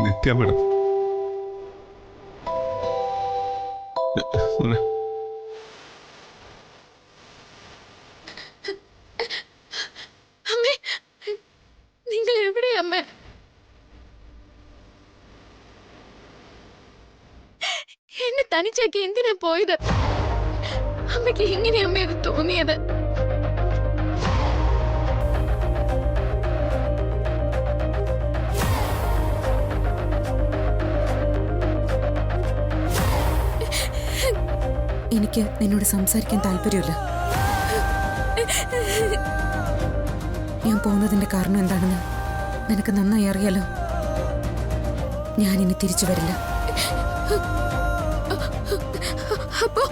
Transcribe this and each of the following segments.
നിത്യ madam അമ്മേ, നിങ്ങൾ എവിടെയാ അമ്മേ? എന്നെ തനിച്ചാക്കി എന്തിനാ പോയത്? അമ്മയ്ക്ക് എങ്ങനെയാ അമ്മ അത് തോന്നിയത്? എനിക്ക് നിന്നോട് സംസാരിക്കാൻ താല്പര്യമില്ല. ഞാൻ പോകുന്നതിന്റെ കാരണം എന്താണെന്ന് നിനക്ക് നന്നായി അറിയാലോ. ഞാൻ ഇനി തിരിച്ചു വരില്ല. അപ്പോ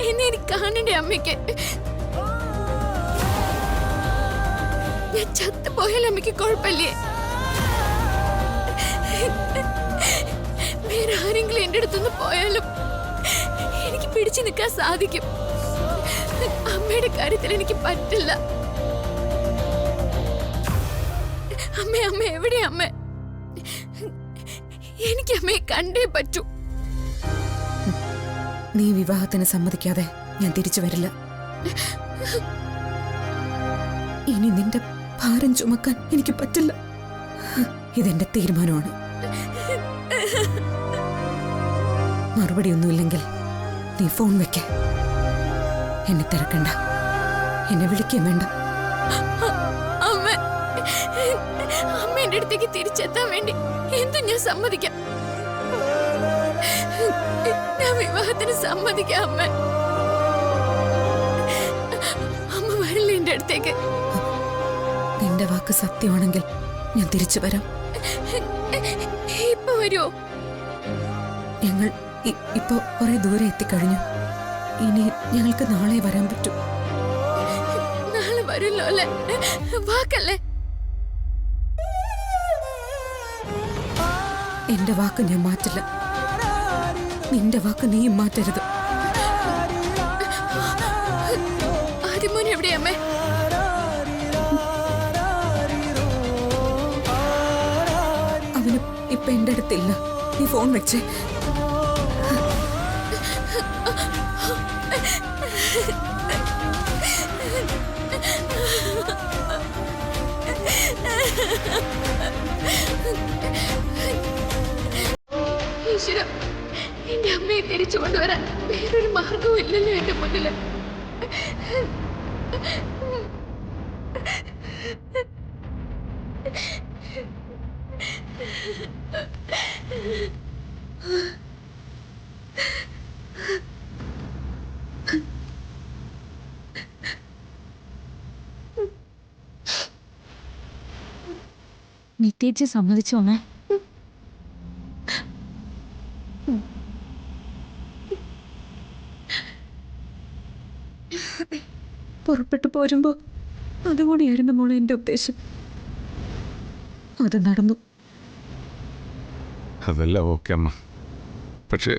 എന്നെ എനിക്ക് കാണണ്ടേ അമ്മയ്ക്ക്? ഞാൻ ചത്തുപോയാൽ അമ്മയ്ക്ക് കുഴപ്പമില്ലേ? വേറെ ആരെങ്കിലും എന്റെ അടുത്തൊന്ന് പോയാലും എനിക്ക് പിടിച്ചു നിൽക്കാൻ സാധിക്കും. അമ്മയുടെ കാര്യത്തിൽ എനിക്ക് പറ്റില്ല. അമ്മ അമ്മ എവിടെയാ അമ്മ? എനിക്ക് അമ്മയെ കണ്ടേ പറ്റൂ. നീ വിവാഹത്തിന് സമ്മതിക്കാതെ ഞാൻ തിരിച്ചു വരില്ല. ഇനി നിന്റെ ഭാരം ചുമക്കാൻ എനിക്ക് പറ്റില്ല. ഇതെന്റെ തീരുമാനമാണ്. മറുപടി ഒന്നുമില്ലെങ്കിൽ നീ ഫോൺ വെക്ക. എന്നെ തിരക്കണ്ട, എന്നെ വിളിക്കുകയും വേണ്ട. അമ്മ അമ്മ എന്റെ അടുത്തേക്ക് തിരിച്ചെത്താൻ വേണ്ടി എന്തും ഞാൻ സമ്മതിക്കാം. ഞാൻ വിവാഹത്തിന് സമ്മതിക്കാം അമ്മ. അമ്മ വരില്ല എന്റെ അടുത്തേക്ക്. നിന്റെ വാക്ക് സത്യമാണെങ്കിൽ ഞാൻ തിരിച്ചു വരാം. ഇപ്പൊ വരുമോ? ഞങ്ങൾ ഇപ്പോ കുറെ ദൂരെ എത്തിക്കഴിഞ്ഞു. ഇനി ഞങ്ങൾക്ക് നാളെ വരാൻ പറ്റും. നാളെ വരുമല്ലോ അല്ലേ? വാക്കല്ലേ? എന്റെ വാക്ക് ഞാൻ മാറ്റില്ല. നിന്റെ വാക്ക് നീയും മാറ്റരുത്. ആദ്യമോൻ എവിടെയമ്മേ? അവന് ഇപ്പൊ എന്റെ അടുത്തില്ല. നീ ഫോൺ വെച്ചേ. ഈശ്വര, എന്റെ അമ്മയെ തിരിച്ചു കൊണ്ടുവരാൻ വേറൊരു മാർഗവും ഇല്ലല്ലോ എന്റെ മുന്നില്. നിത്യേച്ചി സമ്മതിച്ചോണേ? പുറപ്പെട്ടു പോരുമ്പോ അതുകൂടിയായിരുന്നു മോളെ എന്റെ ഉദ്ദേശം. അത് നടന്നു. அதெல்லாம் ஓகே அம்மா. പക്ഷേ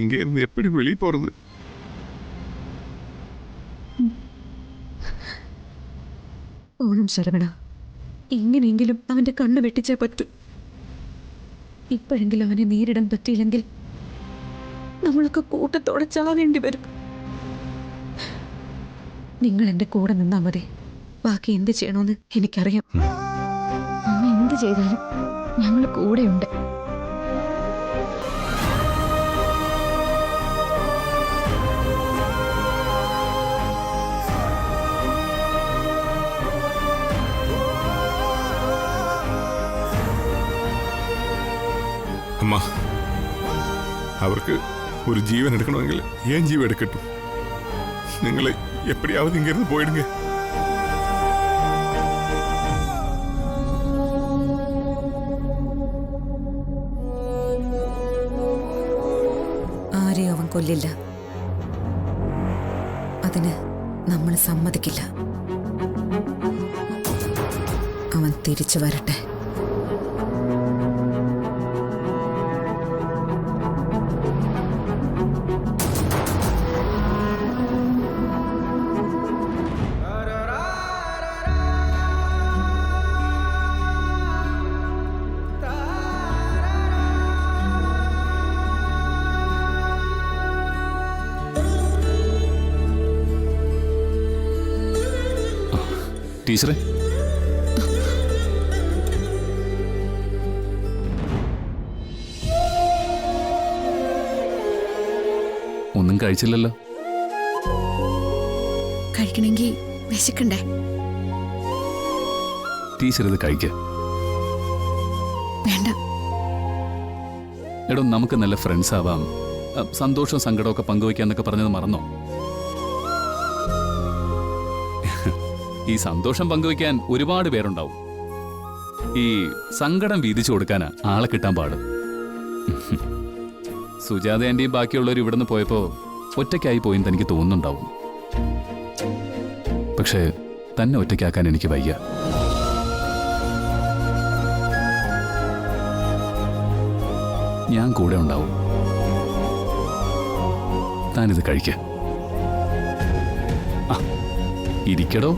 இங்கே இருந்து எப்படி வெளியே போறது? ഓണം ശരവണ, എങ്ങനെയെങ്കിലും അവന്റെ കണ്ണ് വെട്ടിച്ചേ പറ്റൂ. ഇപ്പോഴെങ്കിലും അവനെ നേരിടാൻ പറ്റിയില്ലെങ്കിൽ നമ്മളൊക്കെ കൂട്ടത്തോടെ ചാവേണ്ടി വരും. നിങ്ങൾ എന്റെ കൂടെ നിന്നാ മതി. ബാക്കി എന്ത് ചെയ്യണമെന്ന് എനിക്കറിയാം. അമ്മ എന്ത് ചെയ്താലും ഞങ്ങൾ കൂടെയുണ്ട്. അമ്മ, അവർക്ക് ஒரு ஜீவன் எடுக்கணுமெങ്കിൽ ஏன் ஜீவன் எடுக்கட்டும்? நீங்களை எப்படியாவது இங்கிருந்து போயிடுங்க. ആരെയും അവൻ കൊല്ലില്ല. അതിന് നമ്മൾ സമ്മതിക്കില്ല. അവൻ തിരിച്ചു വരട്ടെ. ടീച്ചറെ, ഒന്നും കഴിച്ചില്ലല്ലോ. കഴിക്കണമെങ്കിൽ വിശക്കണ്ടേ? ടീച്ചർ ഇത് കഴിക്ക. വേണ്ട. എടോ, നമുക്ക് നല്ല ഫ്രണ്ട്സ് ആവാം, സന്തോഷവും സങ്കടമൊക്കെ പങ്കുവയ്ക്കാന്നൊക്കെ പറഞ്ഞത് മറന്നോ? ഈ സന്തോഷം പങ്കുവയ്ക്കാൻ ഒരുപാട് പേരുണ്ടാവും. ഈ സങ്കടം വീതിച്ചു കൊടുക്കാനാ ആളെ കിട്ടാൻ പാട്. സുജാത ആന്റിയും ബാക്കിയുള്ളവർ ഇവിടുന്ന് പോയപ്പോ ഒറ്റയ്ക്കായി പോയെന്ന് എനിക്ക് തോന്നുന്നുണ്ടാവും. പക്ഷേ തന്നെ ഒറ്റയ്ക്കാക്കാൻ എനിക്ക് വയ്യ. ഞാൻ കൂടെ ഉണ്ടാവും. താനിത് കഴിക്ക. ഇരിക്കടോ.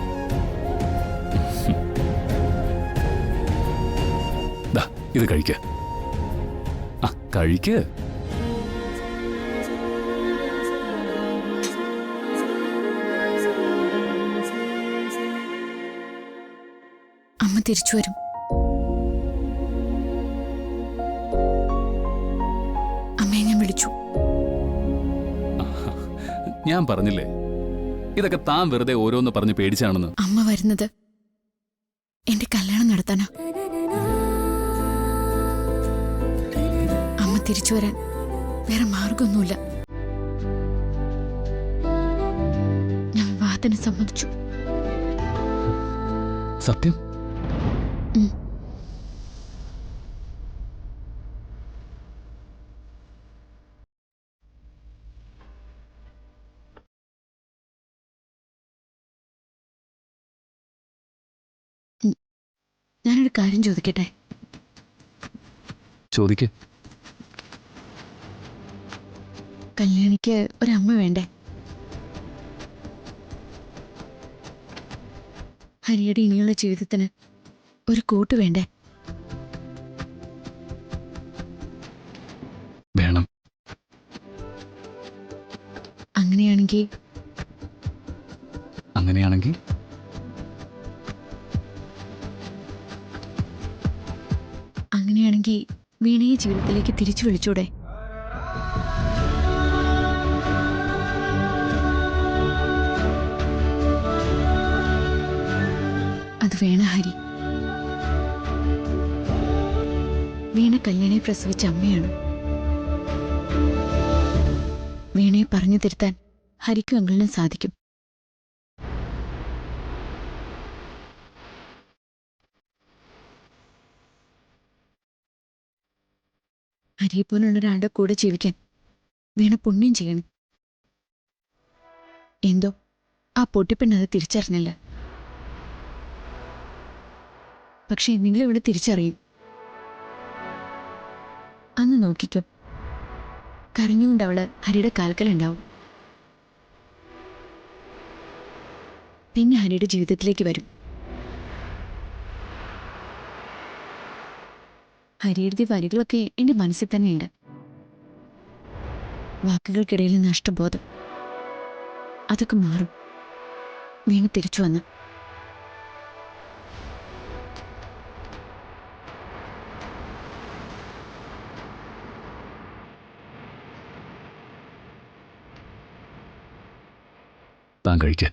ഇത് കഴിക്ക. കഴിക്ക്. അമ്മ തിരിച്ചു വരും. അമ്മയെ ഞാൻ വിളിച്ചു. ഞാൻ പറഞ്ഞില്ലേ, ഇതൊക്കെ താൻ വെറുതെ ഓരോന്ന് പറഞ്ഞ് പേടിച്ചാണെന്ന്. അമ്മ വരുന്നത് എന്റെ കല്യാണം നടത്താനാ. അമ്മ തിരിച്ചു വരാൻ വേറെ മാർഗമൊന്നുമില്ല. ഞാൻ വിവാഹത്തിന് സമ്മതിച്ചു. സത്യം? ഞാനൊരു കാര്യം ചോദിക്കട്ടെ? ചോദിക്ക്. കല്യാണിക്ക് ഒരമ്മ വേണ്ടേ? ഹരിയുടെ ഇനിയുള്ള ജീവിതത്തിന് ഒരു കൂട്ട് വേണ്ടേ? വേണം. അങ്ങനെയാണെങ്കിൽ അങ്ങനെയാണെങ്കിൽ അങ്ങനെയാണെങ്കിൽ വീണയെ ജീവിതത്തിലേക്ക് തിരിച്ചു വിളിച്ചൂടെ? അത് വേണ ഹരി. വീണ കല്യാണിയെ പ്രസവിച്ച അമ്മയാണ്. വീണയെ പറഞ്ഞു തിരുത്താൻ ഹരിക്കും അങ്കിളിനും സാധിക്കും. ഹരിയെപ്പോലുള്ള ഒരാളുടെ കൂടെ ജീവിക്കാൻ വീണ പുണ്യം ചെയ്യണം. എന്തോ ആ പൊട്ടിപ്പെണ്ണത് തിരിച്ചറിഞ്ഞില്ല. പക്ഷെ എന്തെങ്കിലും ഇവിടെ തിരിച്ചറിയും. അന്ന് നോക്കിക്കോ, കരഞ്ഞുകൊണ്ട് അവള് ഹരിയുടെ കാൽക്കലുണ്ടാവും. പിന്നെ ഹരിയുടെ ജീവിതത്തിലേക്ക് വരും. ഹരി എഴുതിയ വരികളൊക്കെ എൻ്റെ മനസ്സിൽ തന്നെയുണ്ട്. വാക്കുകൾക്കിടയിൽ നഷ്ടബോധം, അതൊക്കെ മാറും വീണ് തിരിച്ചു വന്ന്. താൻ കഴിക്ക.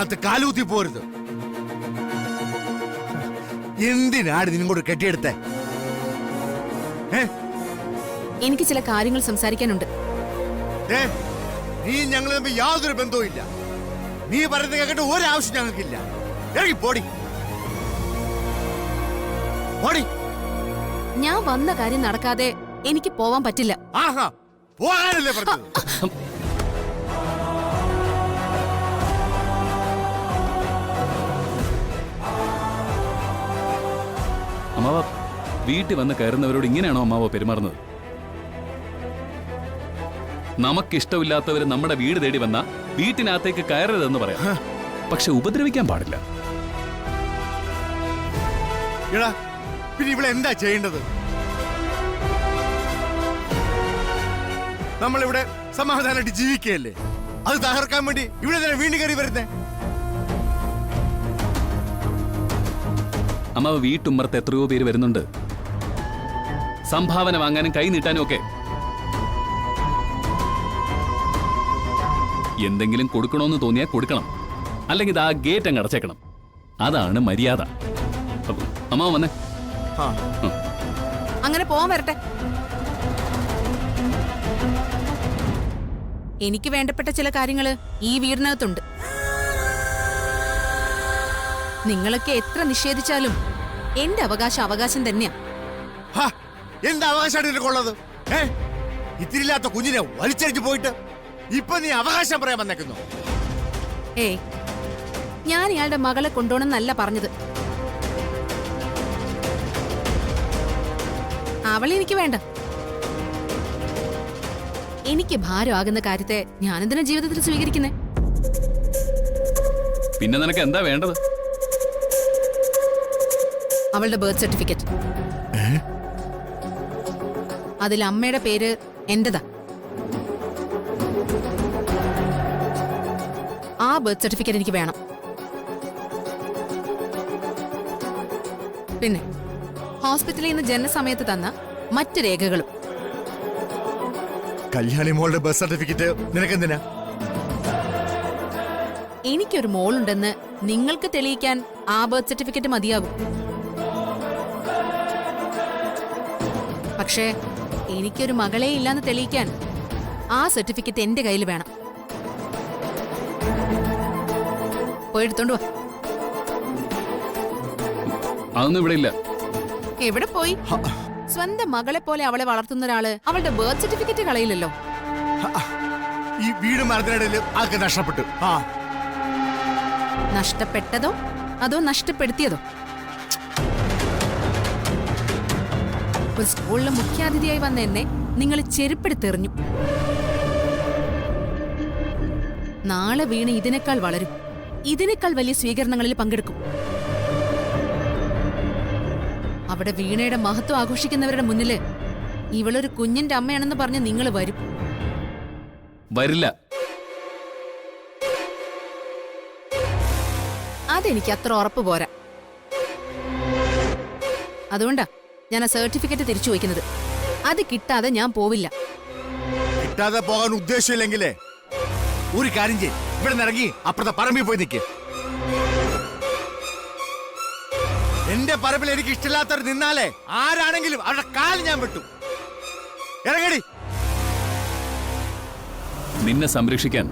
ഇതിനകത്ത് കാലൂത്തി പോരുത്. എന്തിനാണ് നിങ്ങോട്ട് കെട്ടിയെടുത്തേ? എനിക്ക് ചില കാര്യങ്ങൾ സംസാരിക്കാനുണ്ട്. നീ ഞങ്ങൾ തമ്മിൽ യാതൊരു ബന്ധവും ഇല്ല. നീ പറയുന്നത് കേട്ടിട്ട് ഒരാവശ്യം ഞങ്ങൾക്കില്ല. ഇറങ്ങി പോടി. ഞാൻ വന്ന കാര്യം നടക്കാതെ എനിക്ക് പോവാൻ പറ്റില്ല. ആഹാ, പോകാനല്ലേ പറഞ്ഞത്? അമ്മാവ വീട്ടിൽ വന്ന് കയറുന്നവരോട് ഇങ്ങനെയാണോ അമ്മാവ പെരുമാറുന്നത്? നമുക്കിഷ്ടമില്ലാത്തവര് നമ്മുടെ വീട് തേടി വന്ന വീട്ടിനകത്തേക്ക് കയറരുതെന്ന് പറയാം, പക്ഷെ ഉപദ്രവിക്കാൻ പാടില്ല. പിന്നെ ഇവിടെ എന്താ ചെയ്യേണ്ടത്? നമ്മളിവിടെ സമാധാനമായിട്ട് ജീവിക്കുകയല്ലേ? അത് തകർക്കാൻ വേണ്ടി ഇവിടെ തന്നെ വീണ്ടും കയറി വരുന്നേ? അമ്മാവ് വീട്ടുമ്മർത്ത് എത്രയോ പേര് വരുന്നുണ്ട്, സംഭാവന വാങ്ങാനും കൈ നീട്ടാനും ഒക്കെ. എന്തെങ്കിലും കൊടുക്കണമെന്ന് തോന്നിയാൽ കൊടുക്കണം, അല്ലെങ്കിൽ ആ ഗേറ്റ് അങ്ങ് അടച്ചേക്കണം. അതാണ് മര്യാദ. അമ്മാവ് വന്നേ. അങ്ങനെ പോവാൻ വരട്ടെ. എനിക്ക് വേണ്ടപ്പെട്ട ചില കാര്യങ്ങള് ഈ വീടിനകത്തുണ്ട്. നിങ്ങളൊക്കെ എത്ര നിഷേധിച്ചാലും എന്റെ അവകാശം തന്നെയാ. എന്താ അവകാശമാണ് നിനക്കുള്ളത്? ഇത്തിരില്ലാത്ത കുഞ്ഞിനെ വലിച്ചടിച്ചു പോയിട്ട് ഇപ്പൊ നീ അവകാശം പറയാൻ വന്നേക്കുന്നു. ഏയ്, ഞാൻ ഇയാളുടെ മകളെ കൊണ്ടുപോകണമെന്നല്ല പറഞ്ഞത്. അവളെനിക്ക് വേണ്ട. എനിക്ക് ഭാരമാകുന്ന കാര്യത്തെ ഞാനെന്തിനാ ജീവിതത്തിൽ സ്വീകരിക്കുന്നേ? പിന്നെ നിനക്ക് എന്താ വേണ്ടത്? അവളുടെ ബർത്ത് സർട്ടിഫിക്കറ്റ്. അതിൽ അമ്മയുടെ പേര് എന്റേതാ. ആ ബർത്ത് സർട്ടിഫിക്കറ്റ് എനിക്ക് വേണം. പിന്നെ ഹോസ്പിറ്റലിൽ നിന്ന് ജനനസമയത്ത് തന്ന മറ്റു രേഖകളും. കല്യാണി മോളുടെ ബർത്ത് സർട്ടിഫിക്കറ്റ് നിനക്കെന്തിനാ? എനിക്കൊരു മോളുണ്ടെന്ന് നിങ്ങൾക്ക് തെളിയിക്കാൻ ആ ബർത്ത് സർട്ടിഫിക്കറ്റ് മതിയാകും. പക്ഷേ എനിക്കൊരു മകളെ ഇല്ലാന്ന് തെളിയിക്കാൻ ആ സർട്ടിഫിക്കറ്റ് എന്റെ കയ്യിൽ വേണം. പോയെടുത്തോണ്ട് വാ. അതൊന്നും ഇവിടെ ഇല്ല. എവിടെ പോയി? സ്വന്തം മകളെ പോലെ അവളെ വളർത്തുന്ന ഒരാള് അവളുടെ ബർത്ത് സർട്ടിഫിക്കറ്റ് കളയില്ലല്ലോ. ഈ വീട് മരത്തിനിടയിൽ ആൾക്ക് നഷ്ടപ്പെട്ടു. നഷ്ടപ്പെട്ടതോ അതോ നഷ്ടപ്പെടുത്തിയതോ? ഒരു സ്കൂളിലെ മുഖ്യാതിഥിയായി വന്ന എന്നെ നിങ്ങൾ ചെരുപ്പെടുത്തെറിഞ്ഞു. നാളെ വീണ് ഇതിനേക്കാൾ വളരും, ഇതിനേക്കാൾ വലിയ സ്വീകരണങ്ങളിൽ പങ്കെടുക്കും. അവിടെ വീണയുടെ മഹത്വം ആഘോഷിക്കുന്നവരുടെ മുന്നില് ഇവളൊരു കുഞ്ഞിന്റെ അമ്മയാണെന്ന് പറഞ്ഞ് നിങ്ങൾ വരും. വരില്ല. അതെനിക്ക് അത്ര ഉറപ്പ് പോരാ. അതുകൊണ്ടാ ഞാൻ ആ സർട്ടിഫിക്കറ്റ് തിരിച്ചു വയ്ക്കുന്നത്. അത് കിട്ടാതെ ഞാൻ പോവില്ല. കിട്ടാതെ പോകാൻ ഉദ്ദേശമില്ലെങ്കിലേ ഒരു കാര്യം ചെയ്യ്, ഇവിടെ ഇറങ്ങി അപ്പുറത്തെ പറമ്പിൽ പോയി നിൽക്ക്. എന്റെ പറമ്പിൽ എനിക്ക് ഇഷ്ടമില്ലാത്തവർ നിന്നാലേ ആരാണെങ്കിലും അവരുടെ കാല് ഞാൻ വെട്ടും. ഇറങ്ങടി. നിന്നെ സംരക്ഷിക്കാൻ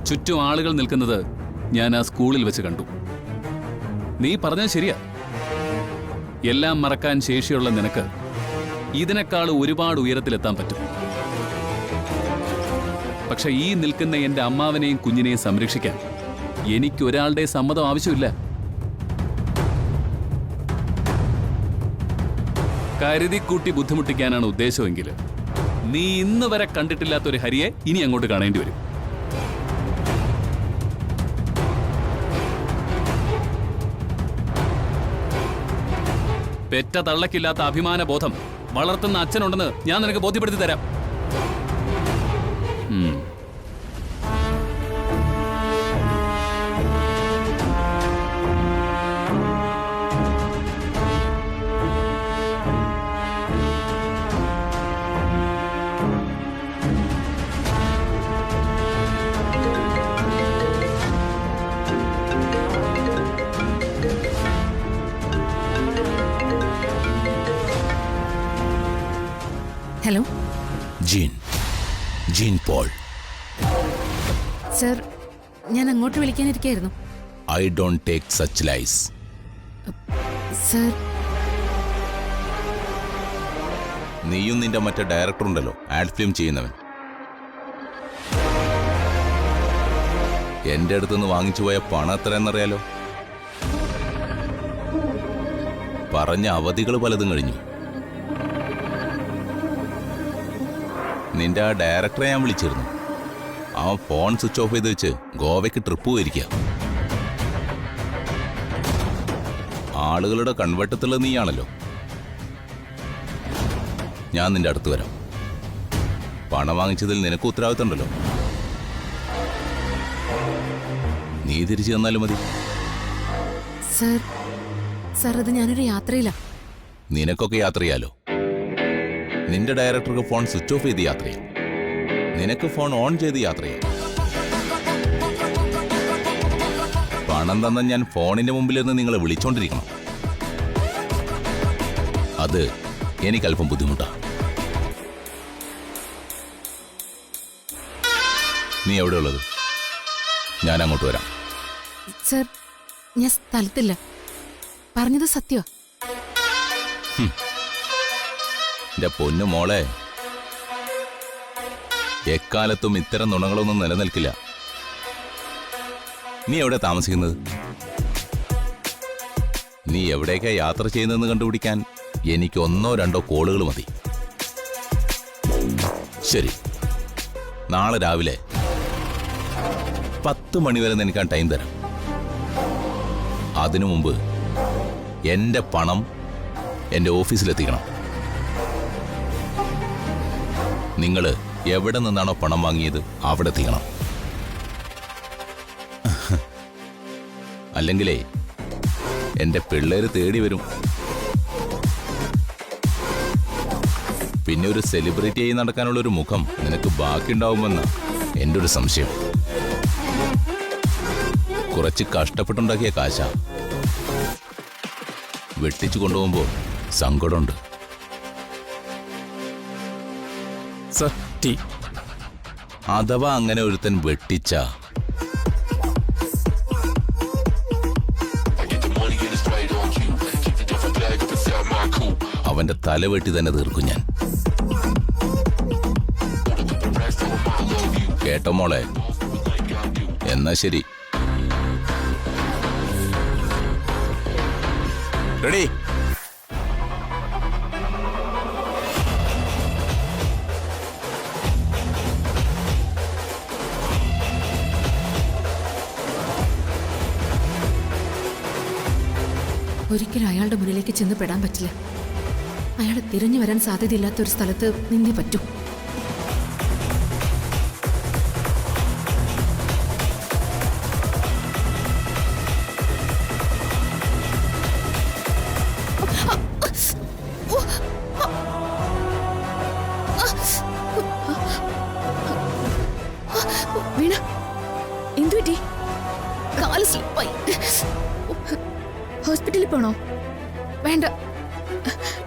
ചുറ്റും ആളുകൾ നിൽക്കുന്നത് ഞാൻ ആ സ്കൂളിൽ വെച്ച് കണ്ടു. നീ പറഞ്ഞത് ശരിയാ. എല്ലാം മറക്കാൻ ശേഷിയുള്ള നിനക്ക് ഇതിനേക്കാൾ ഒരുപാട് ഉയരത്തിലെത്താൻ പറ്റും. പക്ഷെ ഈ നിൽക്കുന്ന എന്റെ അമ്മാവനെയും കുഞ്ഞിനെയും സംരക്ഷിക്കാൻ എനിക്കൊരാളുടെ സമ്മതം ആവശ്യമില്ല. കരുതിക്കൂട്ടി ബുദ്ധിമുട്ടിക്കാനാണ് ഉദ്ദേശമെങ്കിൽ നീ ഇന്ന് വരെ കണ്ടിട്ടില്ലാത്തൊരു ഹരിയെ ഇനി അങ്ങോട്ട് കാണേണ്ടി വരും. പെറ്റ തള്ളക്കില്ലാത്ത അഭിമാന ബോധം വളർത്തുന്ന അച്ഛനുണ്ടെന്ന് ഞാൻ നിനക്ക് ബോധ്യപ്പെടുത്തി തരാം. Hello gene Paul. സർ, ഞാൻ അങ്ങോട്ട് വിളിക്കാനിരിക്കായിരുന്നു. I don't take such lies. Sir, നീയും നിന്റെ മറ്റേ ഡയറക്ടർ ഉണ്ടല്ലോ, ആഡ് ഫിലിം ചെയ്യുന്നവൻ, എന്റെ അടുത്തുനിന്ന് വാങ്ങിച്ചു പോയ പണം എത്രയെന്നറിയാലോ? പറഞ്ഞ അവധികൾ പലതും കഴിഞ്ഞു. നിന്റെ ആ ഡയറക്ടറെ ഞാൻ വിളിച്ചിരുന്നു. അവൻ ഫോൺ സ്വിച്ച് ഓഫ് ചെയ്ത് വെച്ച് ഗോവയ്ക്ക് ട്രിപ്പ് പോയിരിക്കുക. ആളുകളുടെ കൺവെട്ടത്തുള്ളത് നീയാണല്ലോ. ഞാൻ നിന്റെ അടുത്ത് വരാം. പണം വാങ്ങിച്ചതിൽ നിനക്ക് ഉത്തരവാദിത്തം ഉണ്ടല്ലോ. നീ തിരിച്ചു തന്നാലും മതി. സർ, അത് ഞാനൊരു യാത്രയില്ല. നിനക്കൊക്കെ യാത്ര ചെയ്യാലോ. നിന്റെ ഡയറക്ടർക്ക് ഫോൺ സ്വിച്ച് ഓഫ് ചെയ്ത് യാത്ര ചെയ്യാം. നിനക്ക് ഫോൺ ഓൺ ചെയ്ത് യാത്ര ചെയ്യാം. പണം തന്ന ഞാൻ ഫോണിന്റെ മുമ്പിലിരുന്ന് നിങ്ങളെ വിളിച്ചോണ്ടിരിക്കണം. അത് എനിക്കല്പം ബുദ്ധിമുട്ടാ. നീ എവിടെയുള്ളത്? ഞാൻ അങ്ങോട്ട് വരാം. സർ, ഞാൻ സ്ഥലത്തില്ല. പറഞ്ഞത് സത്യമാ. എന്റെ പൊന്നു മോളെ, എക്കാലത്തും ഇത്തരം നുണകളൊന്നും നിലനിൽക്കില്ല. നീ എവിടെ താമസിക്കുന്നത്? നീ എവിടേക്കാ യാത്ര ചെയ്യുന്നതെന്ന് കണ്ടുപിടിക്കാൻ എനിക്ക് 1 or 2 കോളുകൾ മതി. ശരി, നാളെ രാവിലെ 10 മണിവരെ നിനക്കാൻ ടൈം തരാം. അതിനു മുമ്പ് എന്റെ പണം എന്റെ ഓഫീസിലെത്തിക്കണം. നിങ്ങൾ എവിടെ നിന്നാണോ പണം വാങ്ങിയത് അവിടെ എത്തിക്കണം. അല്ലെങ്കിലേ എന്റെ പിള്ളേര് തേടി വരും. പിന്നെ ഒരു സെലിബ്രിറ്റിയായി നടക്കാനുള്ള ഒരു മുഖം നിനക്ക് ബാക്കിയുണ്ടാവുമെന്ന എൻ്റെ ഒരു സംശയം. കുറച്ച് കഷ്ടപ്പെട്ടുണ്ടാക്കിയ കാശ വെട്ടിച്ചു കൊണ്ടുപോകുമ്പോൾ സങ്കടമുണ്ട്. അഥവാ അങ്ങനെ ഒരുത്തൻ വെട്ടിച്ച അവന്റെ തലവെട്ടി തന്നെ തീർക്കും ഞാൻ. കേട്ടോ മോളെ? എന്നാ ശരി. റെഡി? ഒരിക്കലും അയാളുടെ മുന്നിലേക്ക് ചെന്ന് പെടാൻ പറ്റില്ല. അയാളെ തിരഞ്ഞു വരാൻ സാധ്യതയില്ലാത്ത ഒരു സ്ഥലത്ത് നിന്നേ പറ്റൂ. വീണ, എന്തുപറ്റി? കാല് സ്ലിപ്പായി. ഹോസ്പിറ്റലിൽ പോണോ? വേണ്ട,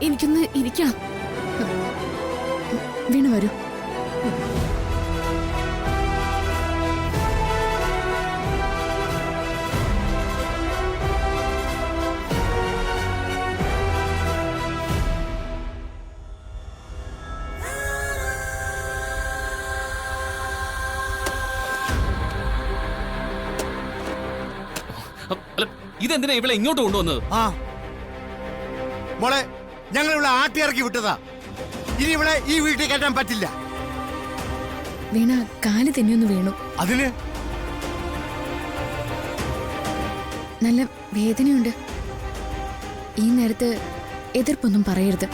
എനിക്കൊന്ന് ഇരിക്കണം. വീണ വരൂ. ഇതെന്തിനാ ഇവിടെ ഇങ്ങോട്ട് കൊണ്ടുവന്നത്? ആ മോളെ, ഞങ്ങൾ ഇവിടെ ആട്ടിയിറക്കി വിട്ടതാ. ഇനി ഇവിടെ ഈ വീട്ടിൽ കയറ്റാൻ പറ്റില്ല. വീണ കാല് തന്നെയൊന്ന് വീണു. അതിന് നല്ല വേദനയുണ്ട്. ഈ നേരത്ത് എതിർപ്പൊന്നും പറയരുത്.